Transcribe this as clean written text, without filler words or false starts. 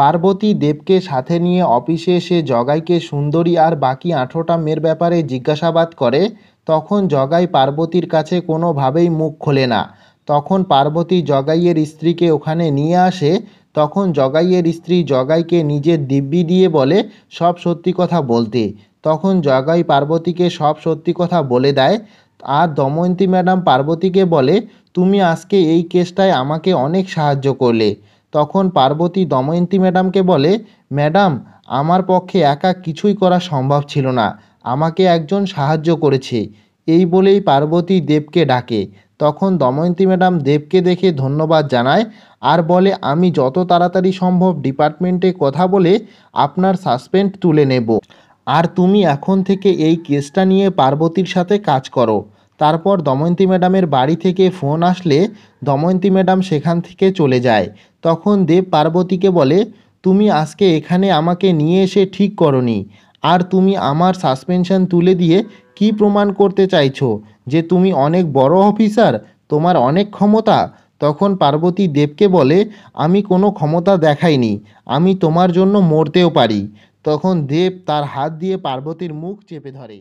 পার্বতী দেবকে সাথে নিয়ে অফিসে এসে জগাইকে সুন্দরী আর বাকি 18টা মেয়ের ব্যাপারে জিজ্ঞাসাবাদ করে। তখন জগাই পার্বতীর কাছে কোনোভাবেই মুখ খোলে না। তখন পার্বতী জগাইয়ের স্ত্রীকে ওখানে নিয়ে আসে। তখন জগাইয়ের স্ত্রী জগাইকে নিজের দিব্যি দিয়ে বলে সব সত্যি কথা বলতে। তখন জগাই পার্বতীকে সব সত্যি কথা বলে দেয়। আর দময়ন্তী ম্যাডাম পার্বতীকে বলে, তুমি আজকে এই কেসটায় আমাকে অনেক সাহায্য করলে। তখন পার্বতী দময়ন্তী ম্যাডামকে বলে, ম্যাডাম, আমার পক্ষে একা কিছুই করা সম্ভব ছিল না, আমাকে একজন সাহায্য করেছে। এই বলেই পার্বতী দেবকে ডাকে। তখন দময়ন্তী ম্যাডাম দেবকে দেখে ধন্যবাদ জানায় আর বলে, আমি যত তাড়াতাড়ি সম্ভব ডিপার্টমেন্টে কথা বলে আপনার সাসপেন্ড তুলে নেব। আর তুমি এখন থেকে এই কেসটা নিয়ে পার্বতীর সাথে কাজ করো। তারপর দময়ন্তী ম্যাডামের বাড়ি থেকে ফোন আসলে দময়ন্তী ম্যাডাম সেখান থেকে চলে যায়। তখন দেব পার্বতীকে বলে, তুমি আজকে এখানে আমাকে নিয়ে এসে ঠিক করনি। আর তুমি আমার সাসপেনশন তুলে দিয়ে কি প্রমাণ করতে চাইছো? যে তুমি অনেক বড় অফিসার, তোমার অনেক ক্ষমতা? তখন পার্বতী দেবকে বলে, আমি কোনো ক্ষমতা দেখাইনি, আমি তোমার জন্য মরতেও পারি। তখন দেব তার হাত দিয়ে পার্বতীর মুখ চেপে ধরে।